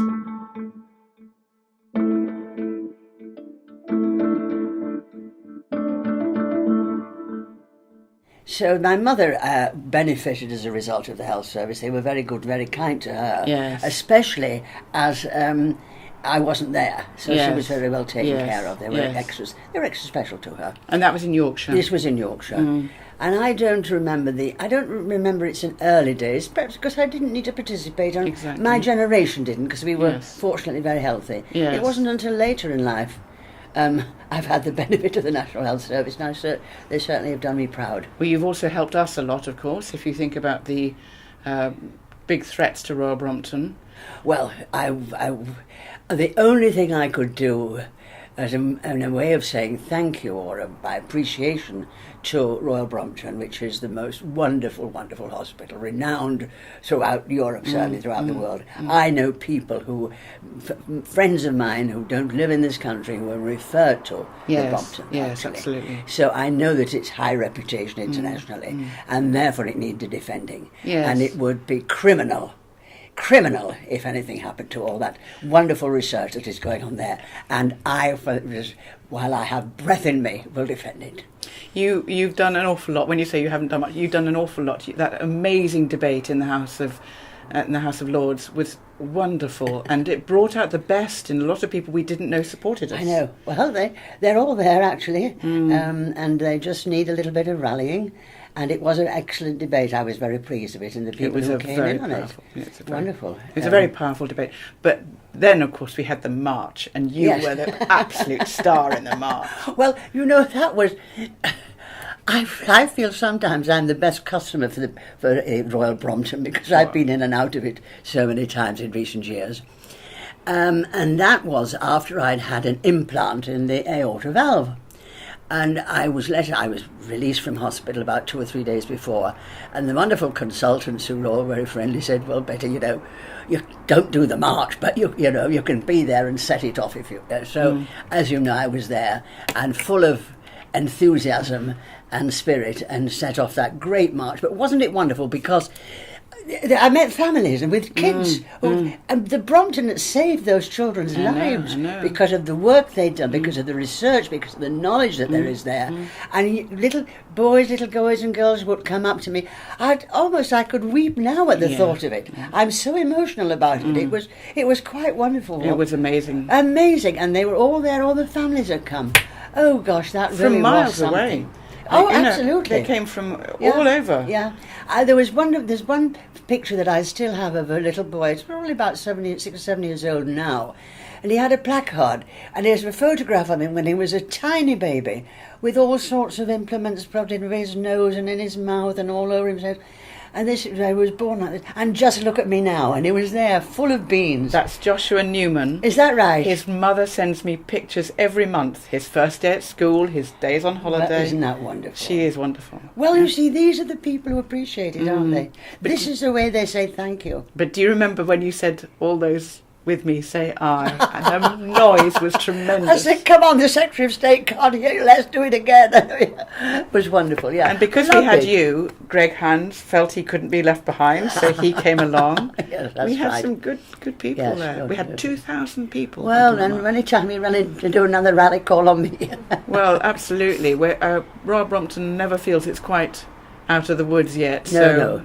rb&hArts. So my mother benefited as a result of the health service. They were very good, very kind to her, Yes. especially as I wasn't there. So Yes. she was very well taken Yes. care of. They were Yes. extras. They were extra special to her. And that was in Yorkshire. This was in Yorkshire. And I don't remember it's in early days, perhaps because I didn't need to participate. Exactly. My generation didn't, because we were Yes. fortunately very healthy. Yes. It wasn't until later in life I've had the benefit of the National Health Service. Now, they certainly have done me proud. Well, you've also helped us a lot, of course, if you think about the big threats to Royal Brompton. Well, the only thing I could do as in a way of saying thank you or my appreciation to Royal Brompton, which is the most wonderful, wonderful hospital, renowned throughout Europe, certainly throughout the world. I know people who, friends of mine who don't live in this country, who are referred to the Brompton. Yes, actually. absolutely. So I know that it's high reputation internationally, and therefore it needed defending. Yes. And it would be criminal if anything happened to all that wonderful research that is going on there. And while I have breath in me, will defend it. You've done an awful lot. When you say you haven't done much, you've done an awful lot. That amazing debate in the House of Lords was wonderful, and it brought out the best in a lot of people we didn't know supported us. I know. Well, they're all there actually, and they just need a little bit of rallying. And it was an excellent debate. I was very pleased of it, and the people who came in on it. Wonderful. It was a very powerful debate. But then, of course, we had the march, and you were the absolute star in the march. Well, that was... I feel sometimes I'm the best customer for Royal Brompton, because I've been in and out of it so many times in recent years. And that was after I'd had an implant in the aorta valve. And I was released from hospital about 2 or 3 days before, and the wonderful consultants who were all very friendly said, "Well, Betty, you don't do the march, but you can be there and set it off if you." So, as you know, I was there and full of enthusiasm and spirit, and set off that great march. But wasn't it wonderful? Because I met families and with kids. And the Brompton had saved those children's lives because of the work they'd done, because of the research, because of the knowledge that there is there. And little boys and girls would come up to me. I could weep now at the thought of it. I'm so emotional about it. It was quite wonderful. It was amazing. Amazing. And they were all there. All the families had come. Oh gosh, that really from miles was something. away. Oh, absolutely. They came from all over. Yeah. There's one picture that I still have of a little boy. It's probably about 6 or 7 years old now. And he had a placard. And there's a photograph of him when he was a tiny baby, with all sorts of implements propped in his nose and in his mouth and all over himself. And I was born like this. And just look at me now. And he was there, full of beans. That's Joshua Newman. Is that right? His mother sends me pictures every month. His first day at school, his days on holiday. Isn't that wonderful? She is wonderful. Well, you see, these are the people who appreciate it, aren't they? But this is the way they say thank you. But do you remember when you said all those with me, say aye? And the noise was tremendous. I said, come on, the Secretary of State can't hear you, let's do it again. It was wonderful, yeah. And because we had you, Greg Hans felt he couldn't be left behind, so he came along. Yes, that's we had right. some good people there. We had 2,000 people. Well, and anytime you run in to do another rally, call on me. Well, absolutely. Royal Brompton never feels it's quite out of the woods yet. No.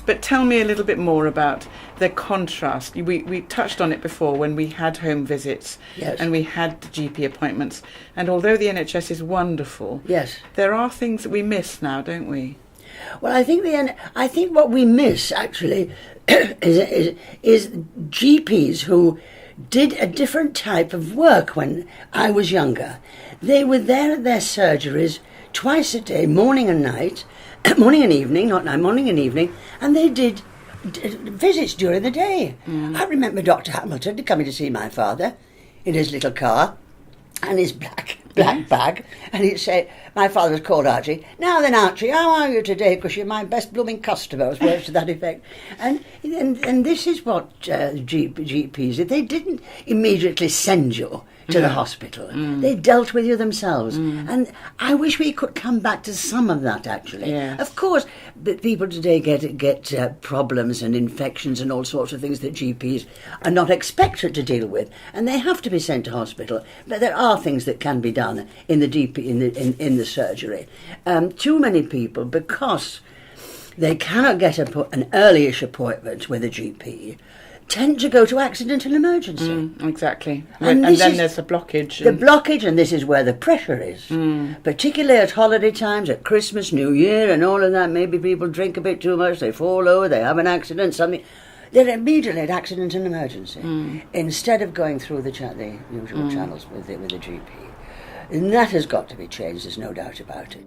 But tell me a little bit more about the contrast. We touched on it before when we had home visits and we had GP appointments. And although the NHS is wonderful, there are things that we miss now, don't we? Well, I think what we miss actually is GPs who did a different type of work when I was younger. They were there at their surgeries twice a day, morning and night, morning and evening, and they did visits during the day. I remember Dr. Hamilton coming to see my father in his little car and his black bag, and he'd say, my father was called Archie, "Now then, Archie, how are you today? Because you're my best blooming customer," was words to that effect. And this is what GPs did. They didn't immediately send you to the hospital. They dealt with you themselves. And I wish we could come back to some of that, actually. Yes. Of course, people today get problems and infections and all sorts of things that GPs are not expected to deal with, and they have to be sent to hospital. But there are things that can be done in the in the surgery. Too many people, because they cannot get an early-ish appointment with a GP, tend to go to accident and emergency. Exactly. And then there's a blockage. The blockage, and this is where the pressure is. Particularly at holiday times, at Christmas, New Year, and all of that. Maybe people drink a bit too much, they fall over, they have an accident, something. They're immediately at accident and emergency, instead of going through the usual channels with the GP. And that has got to be changed, there's no doubt about it.